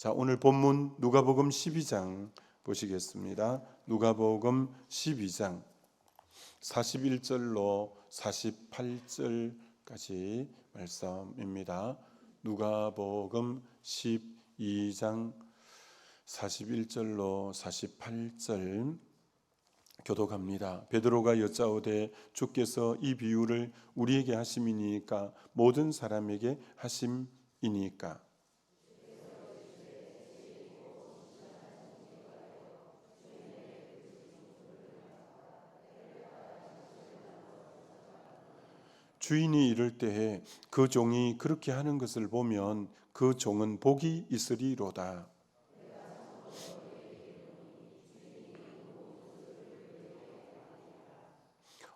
자, 오늘 본문 누가복음 12장 보시겠습니다. 누가복음 12장 41절로 48절까지 말씀입니다. 누가복음 12장 41절로 48절 교독합니다. 베드로가 여짜오되 주께서 이 비유를 우리에게 하심이니까 모든 사람에게 하심이니까. 주인이 이를 때에 그 종이 그렇게 하는 것을 보면 그 종은 복이 있으리로다.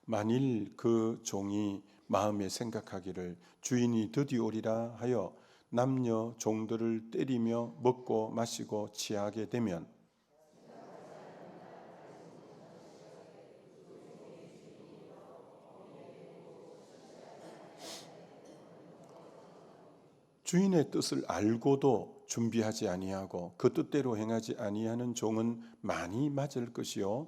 만일 그 종이 마음에 생각하기를 주인이 드디어 오리라 하여 남녀 종들을 때리며 먹고 마시고 취하게 되면 주인의 뜻을 알고도 준비하지 아니하고 그 뜻대로 행하지 아니하는 종은 많이 맞을 것이요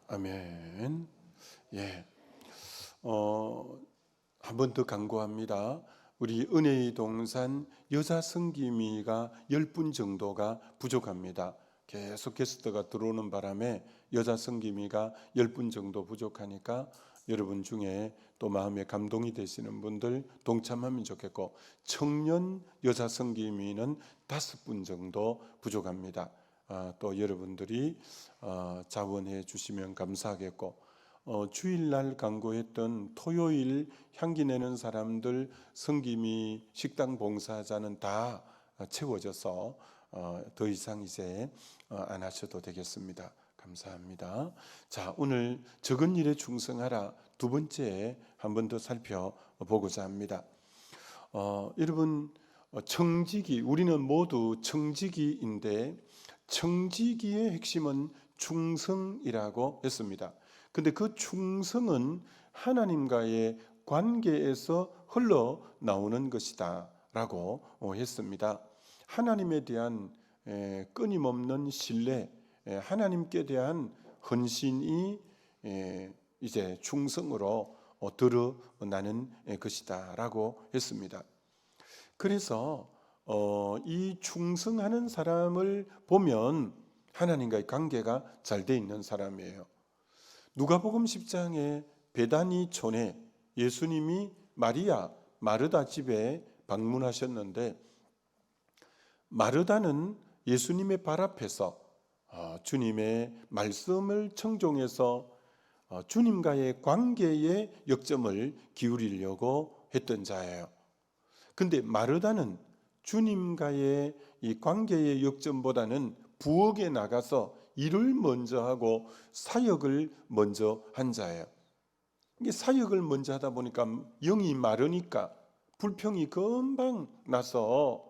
아멘. 예. 한 번 더 강구합니다. 우리 은혜의 동산 여자 성기미가 10분 정도가 부족합니다. 계속 게스트가 들어오는 바람에 여자 성기미가 10분 정도 부족하니까 여러분 중에 또 마음에 감동이 되시는 분들 동참하면 좋겠고, 청년 여자 성기미는 5분 정도 부족합니다. 또 여러분들이 자원해 주시면 감사하겠고, 주일날 강구했던 토요일 향기 내는 사람들 성기미 식당 봉사자는 다 채워져서 더 이상 이제 안 하셔도 되겠습니다. 감사합니다. 자, 오늘 적은 일에 충성하라 두 번째 한 번 더 살펴보고자 합니다. 여러분, 청지기, 우리는 모두 청지기인데 청지기의 핵심은 충성이라고 했습니다. 근데 그 충성은 하나님과의 관계에서 흘러나오는 것이다 라고 했습니다. 하나님에 대한 끊임없는 신뢰, 하나님께 대한 헌신이 이제 충성으로 드러나는 것이다 라고 했습니다. 그래서 이 충성하는 사람을 보면 하나님과의 관계가 잘 돼 있는 사람이에요. 누가복음 10장에 베다니촌에 예수님이 마리아, 마르다 집에 방문하셨는데, 마르다는 예수님의 발 앞에서 주님의 말씀을 청종해서 주님과의 관계에 역점을 기울이려고 했던 자예요. 근데 마르다는 주님과의 이 관계의 역점보다는 부엌에 나가서 일을 먼저 하고 사역을 먼저 한 자예요. 이게 사역을 먼저 하다 보니까 영이 마르니까 불평이 금방 나서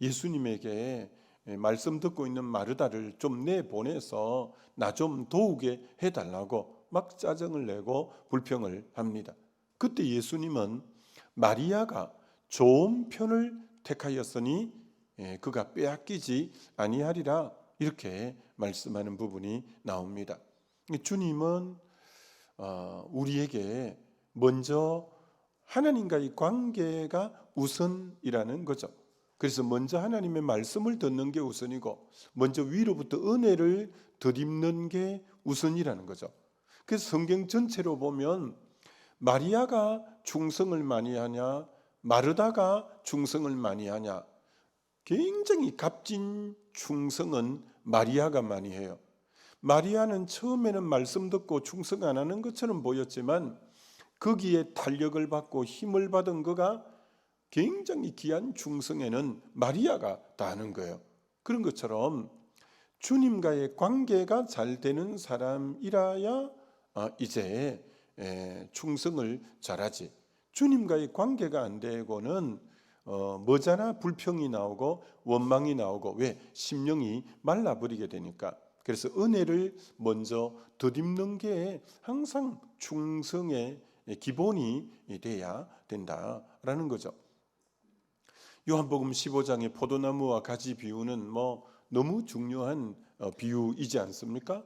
예수님에게 말씀 듣고 있는 마르다를 좀 내보내서 나 좀 도우게 해달라고 막 짜증을 내고 불평을 합니다. 그때 예수님은 마리아가 좋은 편을 택하였으니 그가 빼앗기지 아니하리라 이렇게 말씀하는 부분이 나옵니다. 주님은 우리에게 먼저 하나님과의 관계가 우선이라는 거죠. 그래서 먼저 하나님의 말씀을 듣는 게 우선이고 먼저 위로부터 은혜를 덧입는 게 우선이라는 거죠. 그래서 성경 전체로 보면 마리아가 충성을 많이 하냐 마르다가 충성을 많이 하냐, 굉장히 값진 충성은 마리아가 많이 해요. 마리아는 처음에는 말씀 듣고 충성 안 하는 것처럼 보였지만 거기에 탄력을 받고 힘을 받은 그가 굉장히 귀한 충성에는 마리아가 다 하는 거예요. 그런 것처럼 주님과의 관계가 잘 되는 사람이라야 이제 충성을 잘하지. 주님과의 관계가 안 되고는 머지않아 불평이 나오고 원망이 나오고, 왜? 심령이 말라버리게 되니까. 그래서 은혜를 먼저 덧입는 게 항상 충성의 기본이 돼야 된다라는 거죠. 요한복음 15장의 포도나무와 가지 비유는 너무 중요한 비유이지 않습니까?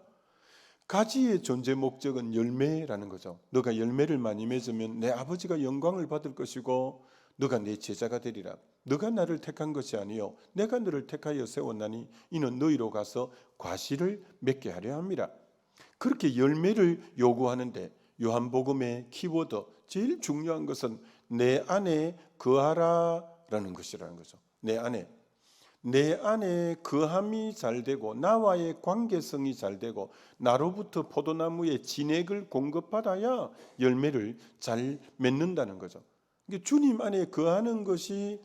가지의 존재 목적은 열매라는 거죠. 너가 열매를 많이 맺으면 내 아버지가 영광을 받을 것이고 너가 내 제자가 되리라. 너가 나를 택한 것이 아니요 내가 너를 택하여 세웠나니 이는 너희로 가서 과실을 맺게 하려 함이라. 그렇게 열매를 요구하는데 요한복음의 키워드 제일 중요한 것은 내 안에 거하라라는 것이라는 거죠. 내 안에 거함이 잘 되고 나와의 관계성이 잘 되고 나로부터 포도나무에 진액을 공급받아야 열매를 잘 맺는다는 거죠. 주님 안에 거하는 것이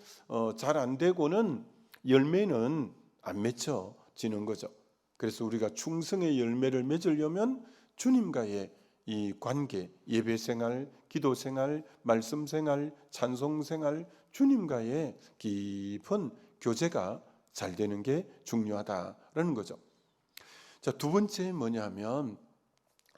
잘 안 되고는 열매는 안 맺혀지는 거죠. 그래서 우리가 충성의 열매를 맺으려면 주님과의 이 관계, 예배 생활, 기도 생활, 말씀 생활, 찬송 생활, 주님과의 깊은 교제가 잘 되는 게 중요하다라는 거죠. 자, 두 번째 뭐냐면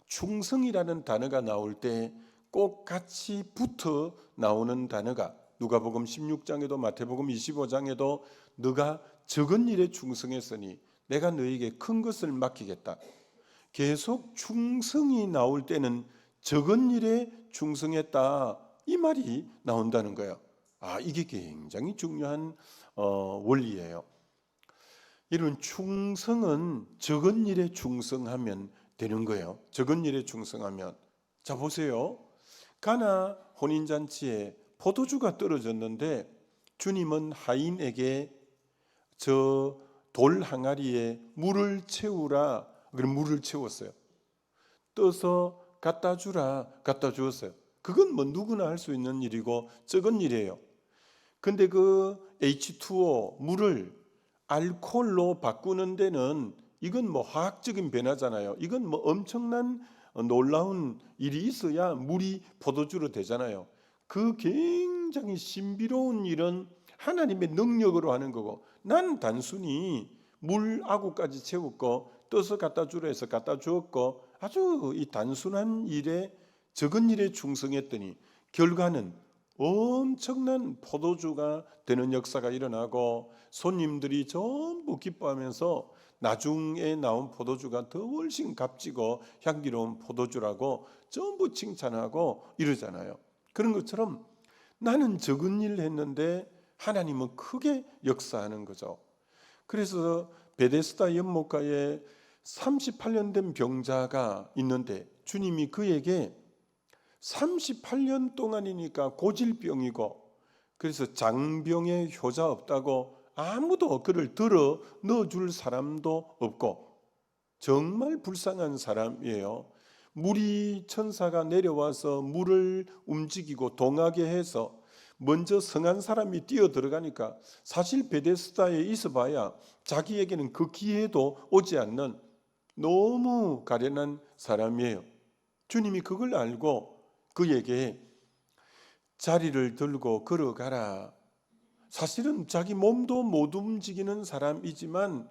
충성이라는 단어가 나올 때 꼭 같이 붙어 나오는 단어가 누가복음 16장에도 마태복음 25장에도 너가 적은 일에 충성했으니 내가 너에게 큰 것을 맡기겠다. 계속 충성이 나올 때는 적은 일에 충성했다 이 말이 나온다는 거예요. 이게 굉장히 중요한 원리예요. 이런 충성은 적은 일에 충성하면 되는 거예요. 적은 일에 충성하면. 자, 보세요. 가나 혼인잔치에 포도주가 떨어졌는데 주님은 하인에게 저 돌 항아리에 물을 채우라. 그럼 물을 채웠어요. 떠서 갖다 주라. 갖다 주었어요. 그건 누구나 할 수 있는 일이고 적은 일이에요. 근데 그 H2O 물을 알코올로 바꾸는 데는 이건 화학적인 변화잖아요. 이건 엄청난 놀라운 일이 있어야 물이 포도주로 되잖아요. 그 굉장히 신비로운 일은 하나님의 능력으로 하는 거고 난 단순히 물 아구까지 채웠고 떠서 갖다 주라 해서 갖다 주었고 아주 이 단순한 일에 적은 일에 충성했더니 결과는 엄청난 포도주가 되는 역사가 일어나고 손님들이 전부 기뻐하면서 나중에 나온 포도주가 더 훨씬 값지고 향기로운 포도주라고 전부 칭찬하고 이러잖아요. 그런 것처럼 나는 적은 일을 했는데 하나님은 크게 역사하는 거죠. 그래서 베데스다 연못가에 38년 된 병자가 있는데 주님이 그에게 38년 동안이니까 고질병이고 그래서 장병에 효자 없다고 아무도 그를 들어 넣어줄 사람도 없고 정말 불쌍한 사람이에요. 물이 천사가 내려와서 물을 움직이고 동하게 해서 먼저 성한 사람이 뛰어 들어가니까 사실 베데스다에 있어봐야 자기에게는 그 기회도 오지 않는 너무 가련한 사람이에요. 주님이 그걸 알고 그에게 자리를 들고 걸어가라. 사실은 자기 몸도 못 움직이는 사람이지만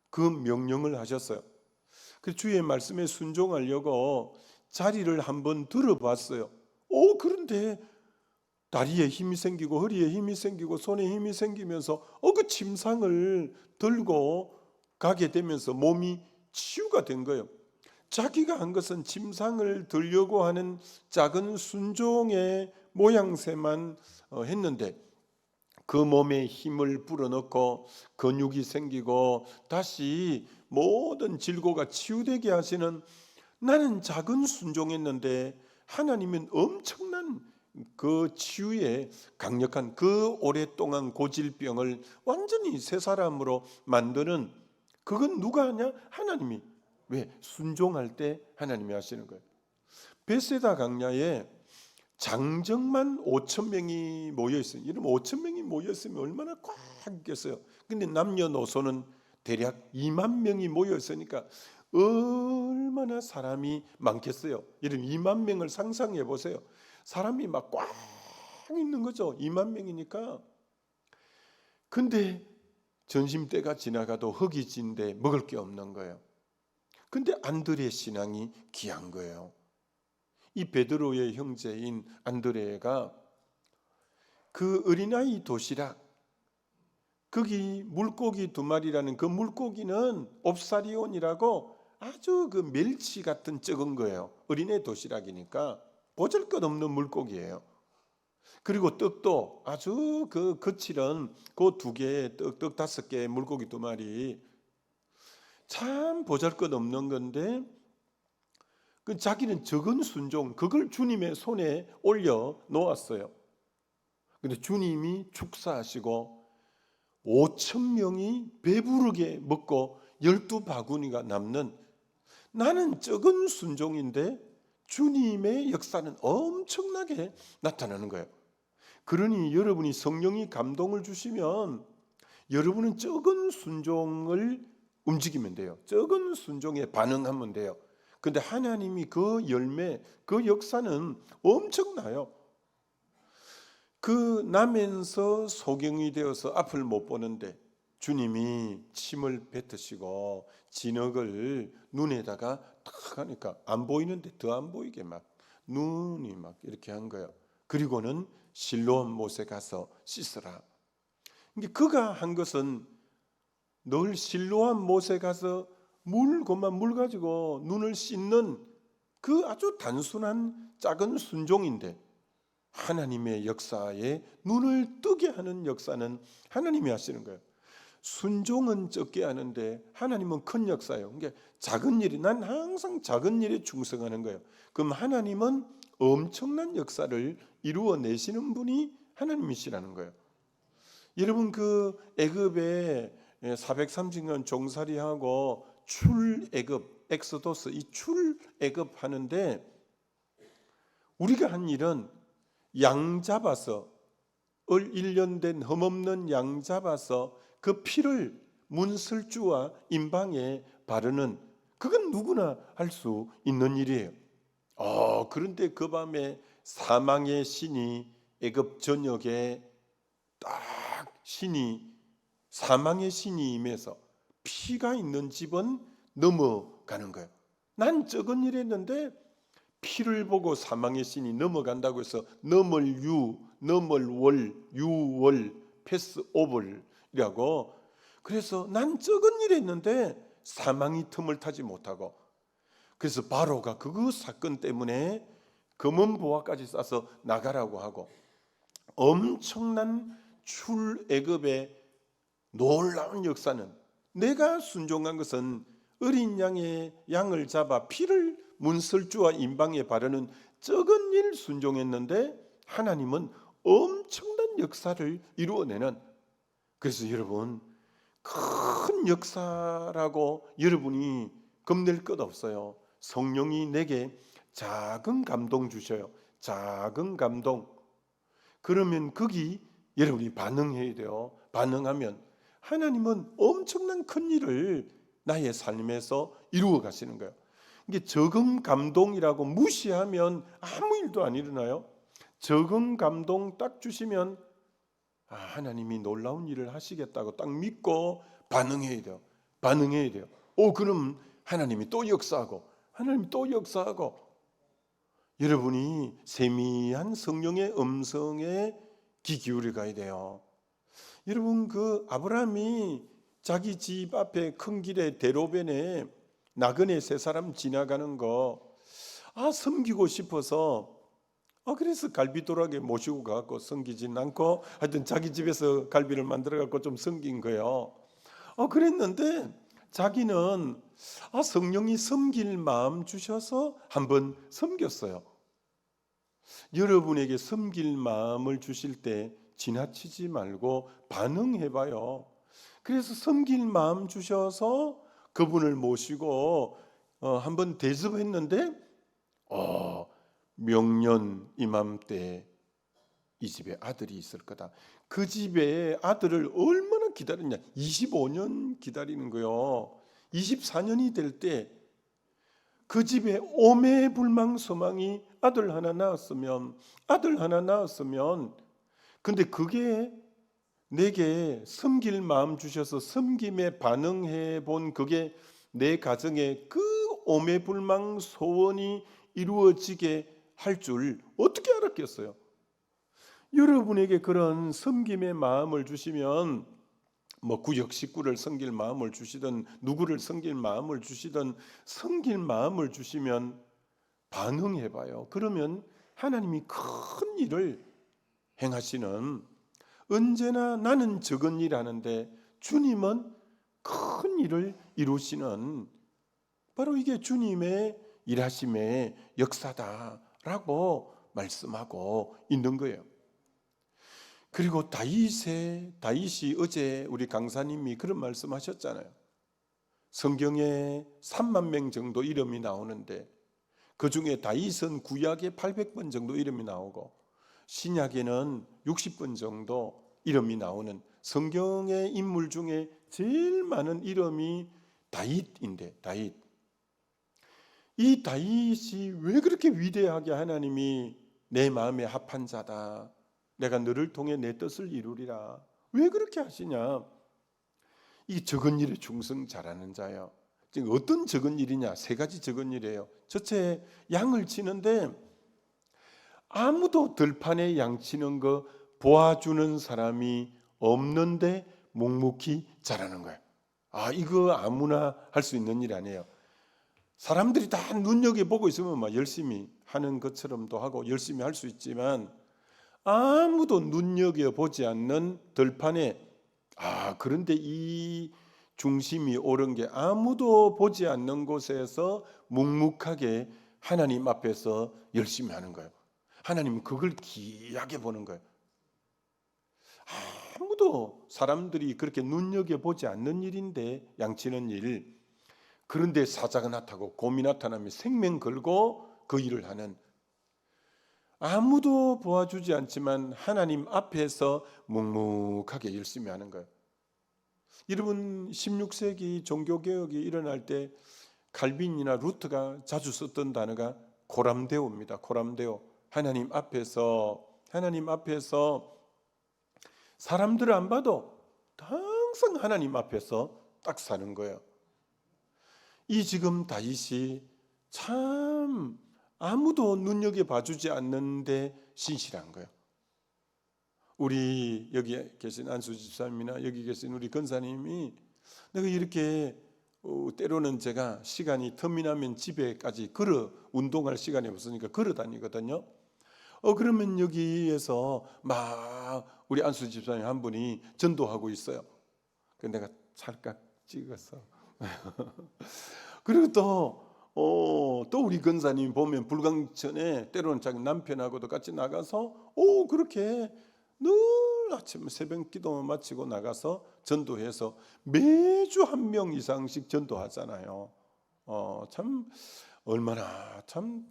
그 명령을 하셨어요. 그 주의 말씀에 순종하려고 자리를 한번 들어봤어요. 그런데 다리에 힘이 생기고 허리에 힘이 생기고 손에 힘이 생기면서 그 침상을 들고 가게 되면서 몸이 치유가 된 거예요. 자기가 한 것은 침상을 들려고 하는 작은 순종의 모양새만 했는데 그 몸에 힘을 불어넣고 근육이 생기고 다시 모든 질고가 치유되게 하시는 나는 작은 순종했는데 하나님은 엄청난 그 치유에 강력한 그 오랫동안 고질병을 완전히 새 사람으로 만드는 그건 누가 하냐? 하나님이. 왜? 순종할 때 하나님이 하시는 거예요. 베세다 강야에 장정만 5천 명이 모여 있어요. 이러면 5천 명이 모여 있으면 얼마나 꽉 있겠어요. 근데 남녀노소는 대략 2만 명이 모여 있으니까 얼마나 사람이 많겠어요. 이런 2만 명을 상상해 보세요. 사람이 막 꽉 있는 거죠. 2만 명이니까. 근데 점심때가 지나가도 허기진데 먹을 게 없는 거예요. 근데 안드레 신앙이 귀한 거예요. 이 베드로의 형제인 안드레가 그 어린아이 도시락, 거기 물고기 2마리라는 그 물고기는 옵사리온이라고 아주 그 멸치 같은 적은 거예요. 어린애 도시락이니까 보잘것없는 물고기예요. 그리고 떡도 아주 그 거칠은 그 2개, 떡 5개, 물고기 2마리, 참 보잘것없는 건데 그 자기는 적은 순종, 그걸 주님의 손에 올려 놓았어요. 근데 주님이 축사하시고 5,000명이 배부르게 먹고 12바구니가 남는, 나는 적은 순종인데 주님의 역사는 엄청나게 나타나는 거예요. 그러니 여러분이 성령이 감동을 주시면 여러분은 적은 순종을 움직이면 돼요. 적은 순종에 반응하면 돼요. 근데 하나님이 그 열매, 그 역사는 엄청나요. 그 나면서 소경이 되어서 앞을 못 보는데 주님이 침을 뱉으시고 진흙을 눈에다가 탁 하니까 안 보이는데 더 안 보이게 막 눈이 막 이렇게 한 거예요. 그리고는 실로암 못에 가서 씻으라. 그가 한 것은 늘 실로암 못에 가서 물 가지고 눈을 씻는 그 아주 단순한 작은 순종인데, 하나님의 역사에 눈을 뜨게 하는 역사는 하나님이 하시는 거예요. 순종은 적게 하는데 하나님은 큰 역사예요. 그러니까 작은 일이, 난 항상 작은 일에 충성하는 거예요. 그럼 하나님은 엄청난 역사를 이루어내시는 분이 하나님이시라는 거예요. 여러분, 그 애굽에 430년 종살이하고 출애굽, 엑소도스, 이 출애굽 하는데 우리가 한 일은 양 잡아서, 1년 된 흠없는 양 잡아서 그 피를 문설주와 임방에 바르는, 그건 누구나 할 수 있는 일이에요. 그런데 그 밤에 사망의 신이 애굽 전역에 딱 사망의 신이 임해서 피가 있는 집은 넘어가는 거예요. 난 적은 일 했는데 피를 보고 사망의 신이 넘어간다고 해서 넘을 월, 유월, 패스오버라고, 그래서 난 적은 일 했는데 사망이 틈을 타지 못하고, 그래서 바로가 그 사건 때문에 검은 보화까지 싸서 나가라고 하고, 엄청난 출애굽의 놀라운 역사는, 내가 순종한 것은 어린 양을 잡아 피를 문설주와 임방에 바르는 적은 일 순종했는데 하나님은 엄청난 역사를 이루어내는, 그래서 여러분, 큰 역사라고 여러분이 겁낼 것 없어요. 성령이 내게 작은 감동 주셔요. 작은 감동. 그러면 거기 여러분이 반응해야 돼요. 반응하면 하나님은 엄청난 큰 일을 나의 삶에서 이루어 가시는 거예요. 이게 적은 감동이라고 무시하면 아무 일도 안 일어나요. 적은 감동 딱 주시면 하나님이 놀라운 일을 하시겠다고 딱 믿고 반응해야 돼요. 반응해야 돼요. 그럼 하나님이 또 역사하고, 하나님이 또 역사하고. 여러분이 세미한 성령의 음성에 귀 기울여 가야 돼요. 여러분, 그 아브라함이 자기 집 앞에 큰 길에 대로변에 나그네 3사람 지나가는 거 섬기고 싶어서 그래서 갈비도락에 모시고 가고 섬기진 않고 하여튼 자기 집에서 갈비를 만들어 갖고 좀 섬긴 거예요. 그랬는데 자기는 성령이 섬길 마음 주셔서 한번 섬겼어요. 여러분에게 섬길 마음을 주실 때 지나치지 말고 반응해봐요. 그래서 섬길 마음 주셔서 그분을 모시고 한번 대접했는데 명년 이맘때 이 집에 아들이 있을 거다. 그 집에 아들을 얼마나 기다렸냐. 25년 기다리는 거요. 24년이 될 때 그 집에 오매불망소망이 아들 하나 낳았으면, 근데 그게 내게 섬길 마음 주셔서 섬김에 반응해 본 그게 내 가정에 그 오매불망 소원이 이루어지게 할 줄 어떻게 알았겠어요? 여러분에게 그런 섬김의 마음을 주시면 뭐 구역 식구를 섬길 마음을 주시든 누구를 섬길 마음을 주시든 섬길 마음을 주시면 반응해봐요. 그러면 하나님이 큰 일을 행하시는, 언제나 나는 적은 일 하는데 주님은 큰 일을 이루시는, 바로 이게 주님의 일하심의 역사다라고 말씀하고 있는 거예요. 그리고 다윗이 어제 우리 강사님이 그런 말씀하셨잖아요. 성경에 3만 명 정도 이름이 나오는데 그 중에 다윗은 구약에 800번 정도 이름이 나오고 신약에는 60번 정도 이름이 나오는 성경의 인물 중에 제일 많은 이름이 다윗인데, 다윗. 이 다윗이 왜 그렇게 위대하게 하나님이 내 마음에 합한 자다, 내가 너를 통해 내 뜻을 이루리라, 왜 그렇게 하시냐? 이 적은 일에 충성 잘하는 자요. 지금 어떤 적은 일이냐? 세 가지 적은 일이에요. 첫째, 양을 치는데 아무도 들판에 양 치는 거 보아주는 사람이 없는데 묵묵히 잘하는 거예요. 이거 아무나 할 수 있는 일 아니에요. 사람들이 다 눈여겨보고 있으면 막 열심히 하는 것처럼도 하고 열심히 할 수 있지만 아무도 눈여겨보지 않는 들판에, 그런데 이 중심이 옳은 게 아무도 보지 않는 곳에서 묵묵하게 하나님 앞에서 열심히 하는 거예요. 하나님은 그걸 귀하게 보는 거예요. 아무도 사람들이 그렇게 눈여겨보지 않는 일인데 양치는 일, 그런데 사자가 나타나고 곰이 나타나면 생명 걸고 그 일을 하는, 아무도 도와주지 않지만 하나님 앞에서 묵묵하게 열심히 하는 거예요. 여러분 16세기 종교개혁이 일어날 때 칼빈이나 루트가 자주 썼던 단어가 코람데오입니다. 코람데오. 하나님 앞에서 사람들을 안 봐도 항상 하나님 앞에서 딱 사는 거예요. 이 지금 다윗이 참 아무도 눈여겨봐주지 않는데 신실한 거예요. 우리 여기 계신 안수 집사님이나 여기 계신 우리 권사님이, 내가 이렇게 때로는 제가 시간이 틈이 나면 집에까지 운동할 시간이 없으니까 걸어 다니거든요. 그러면 여기에서 막 우리 안수 집사님 한 분이 전도하고 있어요. 그래서 내가 찰칵 찍었어. 그리고 또 우리 권사님 보면 불광천에 때로는 자기 남편하고도 같이 나가서 그렇게 늘 아침 새벽 기도 마치고 나가서 전도해서 매주 한 명 이상씩 전도하잖아요. 참 얼마나 참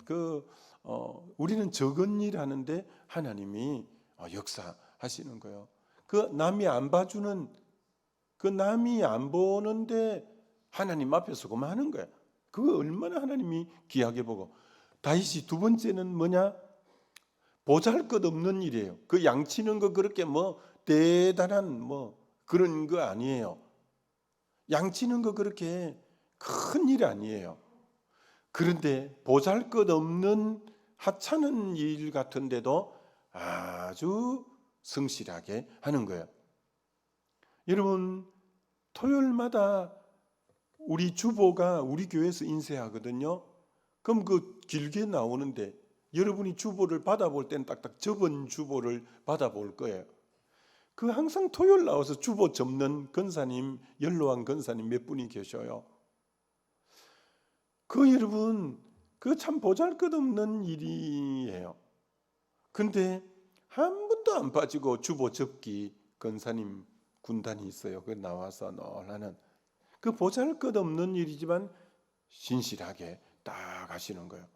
우리는 적은 일 하는데 하나님이 역사하시는 거예요. 남이 안 봐주는, 남이 안 보는데 하나님 앞에서 그만하는 거예요. 그거 얼마나 하나님이 귀하게 보고. 다윗이 두 번째는 뭐냐? 보잘것없는 일이에요. 그 양치는 거 그렇게 대단한 그런 거 아니에요. 양치는 거 그렇게 큰 일 아니에요. 그런데 보잘것없는 하찮은 일 같은데도 아주 성실하게 하는 거예요. 여러분 토요일마다 우리 주보가 우리 교회에서 인쇄하거든요. 그럼 그 길게 나오는데 여러분이 주보를 받아볼 때는 딱딱 접은 주보를 받아볼 거예요. 항상 토요일 나와서 주보 접는 권사님, 연로한 권사님 몇 분이 계셔요. 여러분 참 보잘것없는 일이에요. 근데 한 번도 안 빠지고 주보 접기 권사님 군단이 있어요. 나와서 늘 하는 보잘것없는 일이지만 신실하게 딱 하시는 거예요.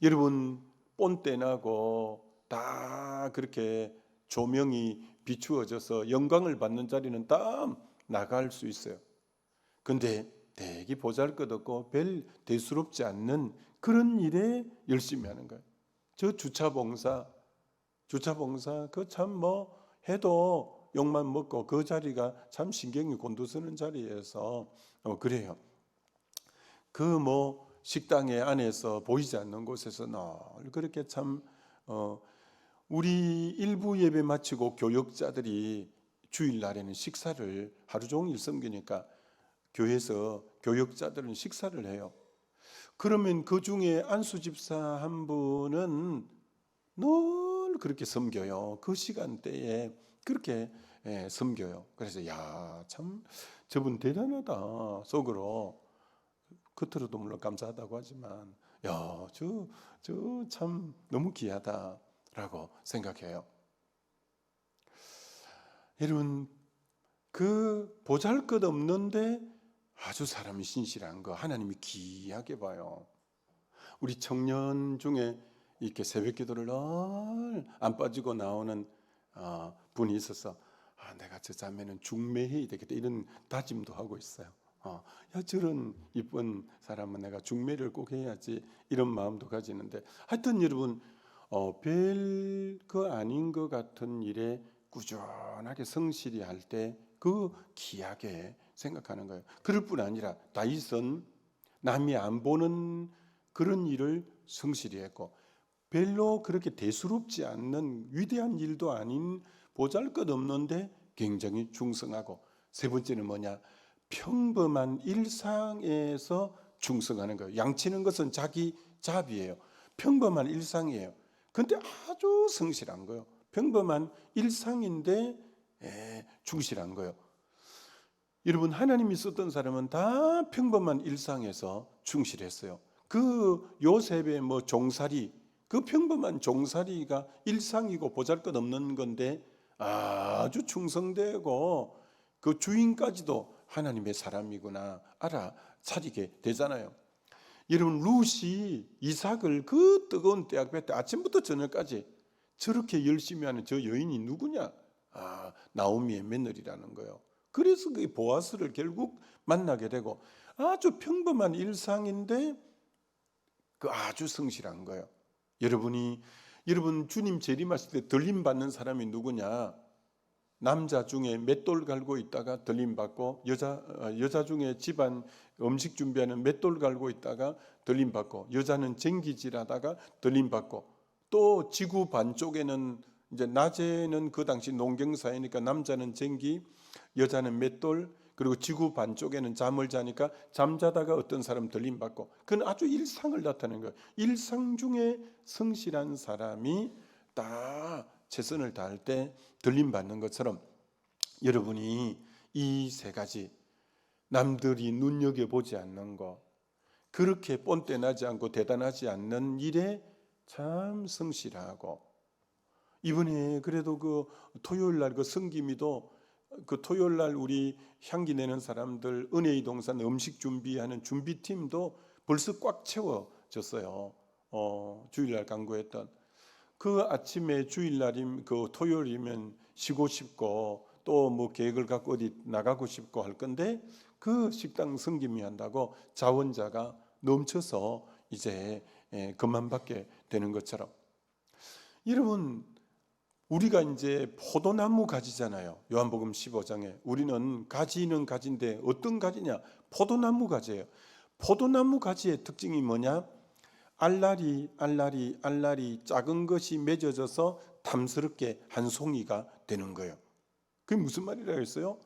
여러분 본때 나고 다 그렇게 조명이 비추어져서 영광을 받는 자리는 다 나갈 수 있어요. 근데 되게 보잘것없고 별 대수롭지 않는 그런 일에 열심히 하는 거예요. 저 주차봉사 그 참 해도 욕만 먹고 그 자리가 참 신경이 곤두서는 자리에서 그래요. 그 뭐 식당의 안에서 보이지 않는 곳에서 늘 그렇게 참 우리 일부 예배 마치고 교역자들이 주일날에는 식사를 하루 종일 섬기니까 교회에서 교역자들은 식사를 해요. 그러면 그 중에 안수 집사 한 분은 늘 그렇게 섬겨요. 그 시간대에 그렇게 섬겨요. 그래서 야, 참 저분 대단하다. 속으로 겉으로도 물론 감사하다고 하지만 야, 저 참 너무 귀하다라고 생각해요. 여러분, 그 보잘것없는데 아주 사람이 신실한 거 하나님이 귀하게 봐요. 우리 청년 중에 이렇게 새벽 기도를 늘 안 빠지고 나오는 분이 있어서 내가 저 자매는 중매해야 되겠다 이런 다짐도 하고 있어요. 야, 저런 이쁜 사람은 내가 중매를 꼭 해야지 이런 마음도 가지는데 하여튼 여러분 별거 아닌 것 같은 일에 꾸준하게 성실히 할 때 그 귀하게 생각하는 거예요. 그럴 뿐 아니라 다윗은 남이 안 보는 그런 일을 성실히 했고 별로 그렇게 대수롭지 않는 위대한 일도 아닌 보잘것없는데 굉장히 충성하고 세 번째는 뭐냐? 평범한 일상에서 충성하는 거예요. 양치는 것은 자기 잡이에요. 평범한 일상이에요. 근데 아주 성실한 거예요. 평범한 일상인데 충실한 거예요. 여러분, 하나님이 썼던 사람은 다 평범한 일상에서 충실했어요. 그 요셉의 뭐 종살이, 그 평범한 종살이가 일상이고 보잘것없는 건데 아주 충성되고 그 주인까지도 하나님의 사람이구나 알아차리게 되잖아요. 여러분, 룻이 이삭을 그 뜨거운 때학배 때 아침부터 저녁까지 저렇게 열심히 하는 저 여인이 누구냐? 나오미의 며느리라는 거예요. 그래서 그 보아스를 결국 만나게 되고 아주 평범한 일상인데 그 아주 성실한 거예요. 여러분 주님 재림하실 때 들림 받는 사람이 누구냐? 남자 중에 맷돌 갈고 있다가 들림 받고 여자 중에 집안 음식 준비하는 맷돌 갈고 있다가 들림 받고 여자는 쟁기질하다가 들림 받고 또 지구 반쪽에는 이제 낮에는 그 당시 농경사회니까 남자는 쟁기, 여자는 맷돌, 그리고 지구 반쪽에는 잠을 자니까 잠자다가 어떤 사람 들림 받고 그건 아주 일상을 나타내는 거예요. 일상 중에 성실한 사람이 다 최선을 다할 때 들림 받는 것처럼 여러분이 이 세 가지 남들이 눈여겨보지 않는 것, 그렇게 뻔때 나지 않고 대단하지 않는 일에 참 성실하고 이번에 그래도 그 토요일 날 그 성기미도 그 토요일 날 우리 향기 내는 사람들 은혜의 동산 음식 준비하는 준비팀도 벌써 꽉 채워졌어요. 주일날 강구했던 그 아침에 주일날임 그 토요일이면 쉬고 싶고 또 뭐 계획을 갖고 어디 나가고 싶고 할 건데 그 식당 성김이 한다고 자원자가 넘쳐서 이제 그만 받게 되는 것처럼 여러분 우리가 이제 포도나무 가지잖아요. 요한복음 15장에 우리는 가지는 가지인데 어떤 가지냐? 포도나무 가지예요. 포도나무 가지의 특징이 뭐냐? 알알이 작은 것이 맺어져서 탐스럽게 한 송이가 되는 거예요. 그게 무슨 말이라 했어요?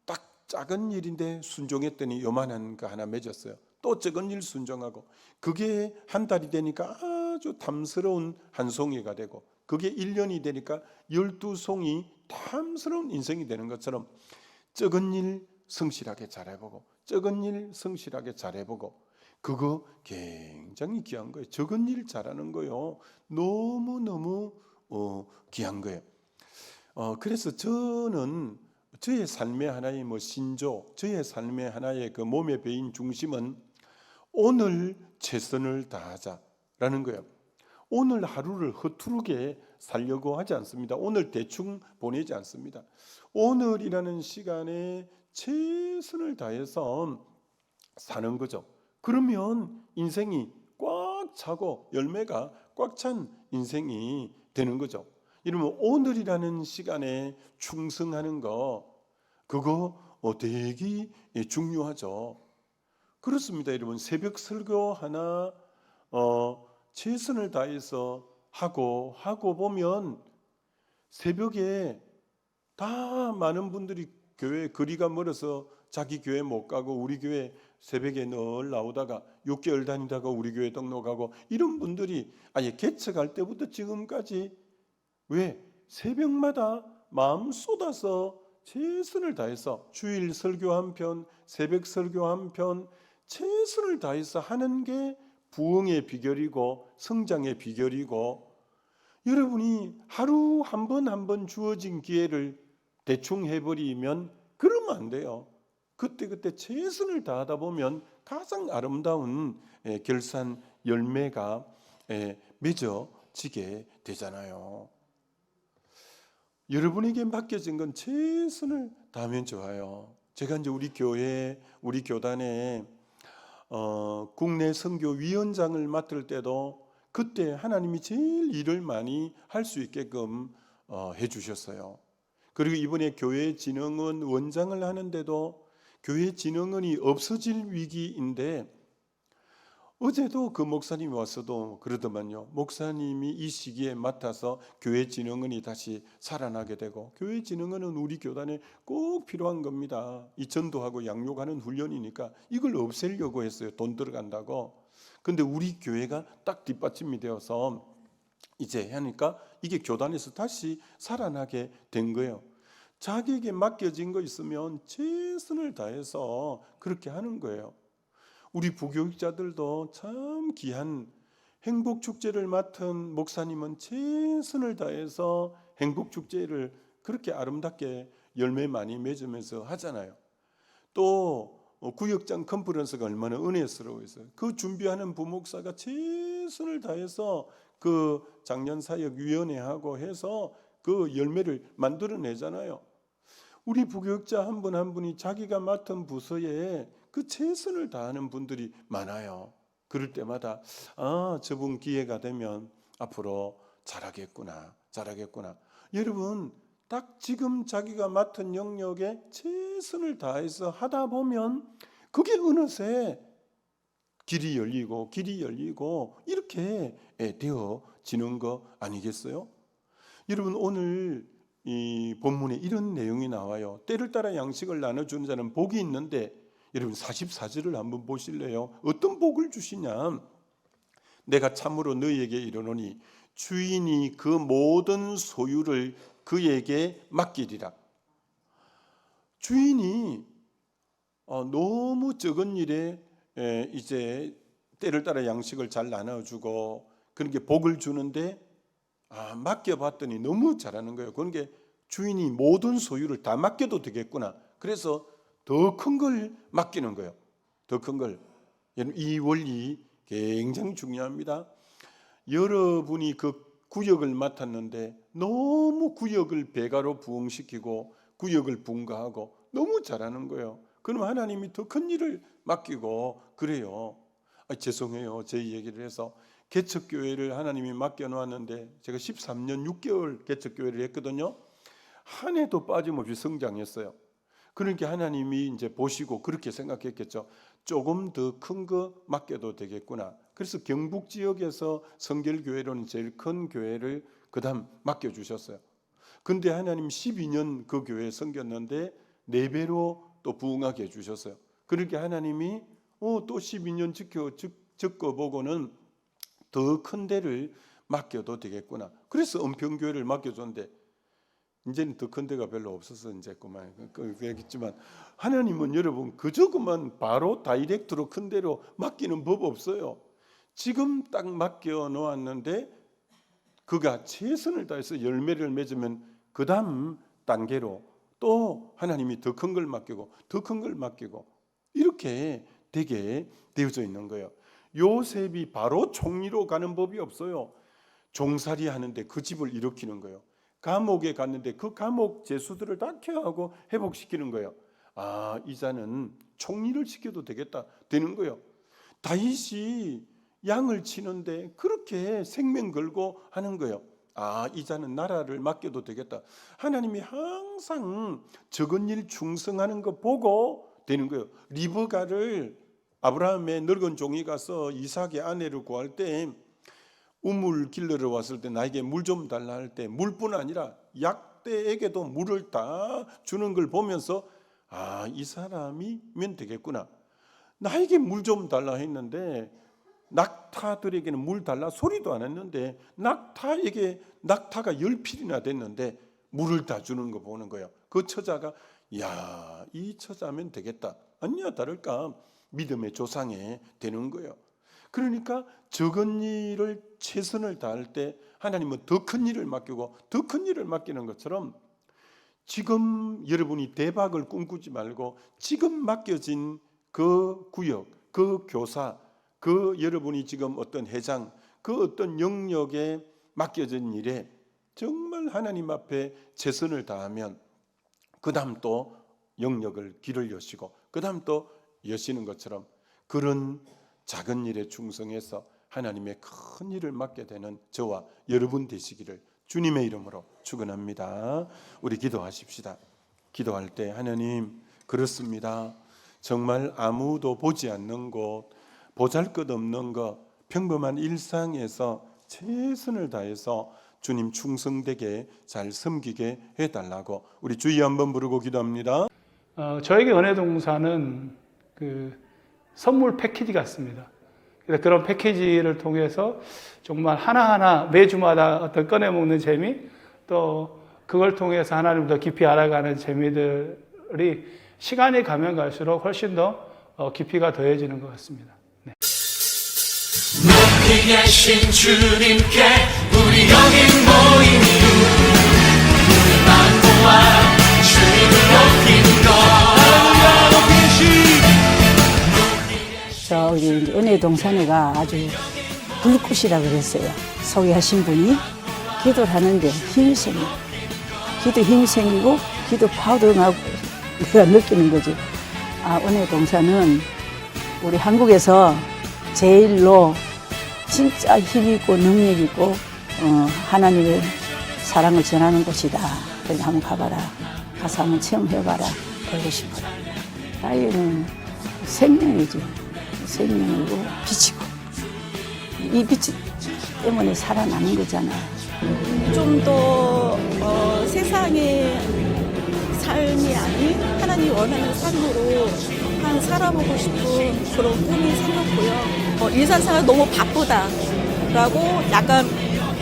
딱 작은 일인데 순종했더니 요만한 거 하나 맺었어요. 또 적은 일 순종하고 그게 한 달이 되니까 아주 탐스러운 한 송이가 되고 그게 1년이 되니까 12송이 탐스러운 인생이 되는 것처럼 적은 일 성실하게 잘해보고 적은 일 성실하게 잘해보고 그거 굉장히 귀한 거예요. 적은 일 잘하는 거요. 너무너무 귀한 거예요. 그래서 저는 저의 삶의 하나의 신조, 저의 삶의 하나의 그 몸의 배인 중심은 오늘 최선을 다하자라는 거예요. 오늘 하루를 허투루게 살려고 하지 않습니다. 오늘 대충 보내지 않습니다. 오늘이라는 시간에 최선을 다해서 사는 거죠. 그러면 인생이 꽉 차고 열매가 꽉 찬 인생이 되는 거죠. 이러면 오늘이라는 시간에 충성하는 거 그거 되게 중요하죠. 그렇습니다, 여러분. 새벽 설교 하나 최선을 다해서 하고 보면 새벽에 다 많은 분들이 교회 거리가 멀어서 자기 교회 못 가고 우리 교회 새벽에 늘 나오다가 6개월 다니다가 우리 교회 등록하고 이런 분들이 아예 개척할 때부터 지금까지 왜 새벽마다 마음 쏟아서 최선을 다해서 주일 설교 한 편, 새벽 설교 한 편 최선을 다해서 하는 게 부흥의 비결이고 성장의 비결이고, 여러분이 하루 한 번 주어진 기회를 대충 해버리면 그러면 안 돼요. 그때 최선을 다하다 보면 가장 아름다운 결산 열매가 맺어지게 되잖아요. 여러분에게 맡겨진 건 최선을 다하면 좋아요. 제가 이제 우리 교회, 우리 교단에 국내 선교위원장을 맡을 때도 그때 하나님이 제일 일을 많이 할 수 있게끔 해주셨어요. 그리고 이번에 교회진흥원 원장을 하는데도 교회진흥원이 없어질 위기인데 어제도 그 목사님이 와서도 그러더만요. 목사님이 이 시기에 맡아서 교회진흥원이 다시 살아나게 되고, 교회진흥원은 우리 교단에 꼭 필요한 겁니다. 이 전도하고 양육하는 훈련이니까 이걸 없애려고 했어요. 돈 들어간다고. 근데 우리 교회가 딱 뒷받침이 되어서 이제 하니까 이게 교단에서 다시 살아나게 된 거예요. 자기에게 맡겨진 거 있으면 최선을 다해서 그렇게 하는 거예요. 우리 부교육자들도 참 귀한 행복축제를 맡은 목사님은 최선을 다해서 행복축제를 그렇게 아름답게 열매 많이 맺으면서 하잖아요. 또 구역장 컨퍼런스가 얼마나 은혜스러워요. 그 준비하는 부목사가 최선을 다해서 그 장년사역위원회하고 해서 그 열매를 만들어내잖아요. 우리 부교육자 한 분 한 분이 자기가 맡은 부서에 그 최선을 다하는 분들이 많아요. 그럴 때마다 저분 기회가 되면 앞으로 잘하겠구나. 여러분, 딱 지금 자기가 맡은 영역에 최선을 다해서 하다 보면 그게 어느새 길이 열리고 이렇게 되어지는 거 아니겠어요? 여러분, 오늘 이 본문에 이런 내용이 나와요. 때를 따라 양식을 나눠주는 자는 복이 있는데, 여러분 44절을 한번 보실래요? 어떤 복을 주시냐? 내가 참으로 너희에게 이르노니 주인이 그 모든 소유를 그에게 맡기리라. 주인이 너무 적은 일에 이제 때를 따라 양식을 잘 나눠주고 그런 게 복을 주는데 맡겨봤더니 너무 잘하는 거예요. 그런 게 주인이 모든 소유를 다 맡겨도 되겠구나. 그래서 더 큰 걸 맡기는 거예요. 더 큰 걸. 이 원리 굉장히 중요합니다. 여러분이 그 구역을 맡았는데 너무 구역을 배가로 부흥시키고 구역을 분가하고 너무 잘하는 거예요. 그럼 하나님이 더 큰 일을 맡기고 그래요. 죄송해요. 제 얘기를 해서 개척교회를 하나님이 맡겨놓았는데 제가 13년 6개월 개척교회를 했거든요. 한 해도 빠짐없이 성장했어요. 그러니까 하나님이 이제 보시고 그렇게 생각했겠죠. 조금 더 큰 거 맡겨도 되겠구나. 그래서 경북 지역에서 성결교회로는 제일 큰 교회를 그다음 맡겨주셨어요. 근데 하나님 12년 그 교회에 섬겼는데 4배로 또 부흥하게 해주셨어요. 그러니까 하나님이 또 12년 겪어보고는 더 큰 데를 맡겨도 되겠구나. 그래서 은평교회를 맡겨줬는데 이제는 더 큰 데가 별로 없어서 이제 그만 그랬지만, 하나님은 여러분 그저 그만 바로 다이렉트로 큰 데로 맡기는 법 없어요. 지금 딱 맡겨 놓았는데 그가 최선을 다해서 열매를 맺으면 그 다음 단계로 또 하나님이 더 큰 걸 맡기고 더 큰 걸 맡기고 이렇게 되게 되어져 있는 거예요. 요셉이 바로 총리로 가는 법이 없어요. 종살이 하는데 그 집을 일으키는 거예요. 감옥에 갔는데 그 감옥 죄수들을 다 케어하고 회복시키는 거예요. 이 자는 총리를 시켜도 되겠다 되는 거예요. 다윗이 양을 치는데 그렇게 생명 걸고 하는 거예요. 이 자는 나라를 맡겨도 되겠다. 하나님이 항상 적은 일 충성하는 거 보고 되는 거예요. 리브가를 아브라함의 늙은 종이 가서 이삭의 아내를 구할 때 우물 길러러 왔을 때 나에게 물 좀 달라 할 때 물뿐 아니라 약대에게도 물을 다 주는 걸 보면서 아, 이 사람이면 되겠구나. 나에게 물 좀 달라 했는데 낙타들에게는 물 달라 소리도 안 했는데 낙타가 10필이나 됐는데 물을 다 주는 거 보는 거예요. 그 처자가 야, 이 처자면 되겠다. 아니야 다를까 믿음의 조상이 되는 거예요. 그러니까 적은 일을 최선을 다할 때 하나님은 더 큰 일을 맡기고 더 큰 일을 맡기는 것처럼 지금 여러분이 대박을 꿈꾸지 말고 지금 맡겨진 그 구역, 그 교사, 그 여러분이 지금 어떤 회장, 그 어떤 영역에 맡겨진 일에 정말 하나님 앞에 최선을 다하면 그 다음 또 영역을 길을 여시고 그 다음 또 여시는 것처럼 그런 작은 일에 충성해서 하나님의 큰 일을 맡게 되는 저와 여러분 되시기를 주님의 이름으로 축원합니다. 우리 기도하십시다. 기도할 때 하나님 그렇습니다. 정말 아무도 보지 않는 곳, 보잘것없는 것, 평범한 일상에서 최선을 다해서 주님 충성되게 잘 섬기게 해달라고 우리 주의 한번 부르고 기도합니다. 저에게 은혜동산은 그 선물 패키지 같습니다. 그래서 그런 패키지를 통해서 정말 하나하나 매주마다 어떤 꺼내 먹는 재미, 또 그걸 통해서 하나님을 더 깊이 알아가는 재미들이 시간이 가면 갈수록 훨씬 더 깊이가 더해지는 것 같습니다. 네. 높이 계신 주님께 우리 여기 모인 이유 우리만 모아 주님을 높인 것 저기 은혜동산회가 아주 불꽃이라 그랬어요. 소개하신 분이 기도를 하는데 힘이 생겨. 기도 힘이 생기고 기도 파워도 나고 내가 느끼는 거지. 아, 은혜동산은 우리 한국에서 제일로 진짜 힘있고 능력있고 하나님의 사랑을 전하는 곳이다. 그래서 한번 가봐라. 가서 한번 체험해봐라. 그러고 싶어라. 아이는 생명이지. 생명이고 빛이고 이 빛 때문에 살아나는 거잖아. 좀 더 세상의 삶이 아닌 하나님이 원하는 삶으로 살아보고 싶은 그런 꿈이 생겼고요. 일상생활 너무 바쁘다라고 약간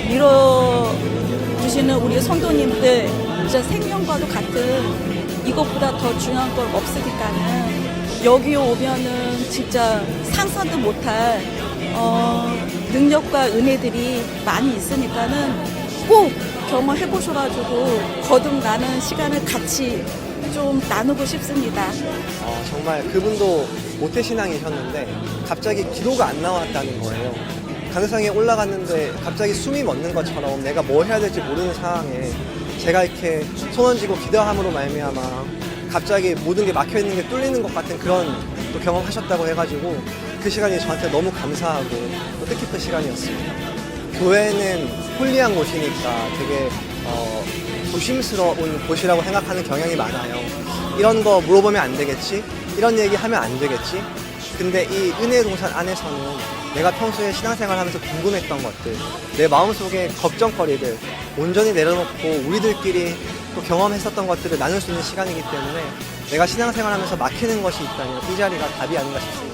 밀어주시는 우리 성도님들 진짜 생명과도 같은 이것보다 더 중요한 건 없으니까는 여기 오면은 진짜 상상도 못할 능력과 은혜들이 많이 있으니까는 꼭 경험해 보셔가지고 거듭나는 시간을 같이 좀 나누고 싶습니다. 정말 그분도 모태신앙이셨는데 갑자기 기도가 안 나왔다는 거예요. 강상에 올라갔는데 갑자기 숨이 멎는 것처럼 내가 뭘 해야 될지 모르는 상황에 제가 이렇게 손 얹고 기도함으로 말미암아 갑자기 모든 게 막혀있는 게 뚫리는 것 같은 그런 또 경험하셨다고 해가지고 그 시간이 저한테 너무 감사하고 또 뜻깊은 시간이었습니다. 교회는 홀리한 곳이니까 되게 조심스러운 곳이라고 생각하는 경향이 많아요. 이런 거 물어보면 안 되겠지? 이런 얘기 하면 안 되겠지? 근데 이 은혜의 동산 안에서는 내가 평소에 신앙생활 하면서 궁금했던 것들, 내 마음속에 걱정거리들 온전히 내려놓고 우리들끼리 또 경험했었던 것들을 나눌 수 있는 시간이기 때문에 내가 신앙생활 하면서 막히는 것이 있다면 이 자리가 답이 아닌가 싶습니다.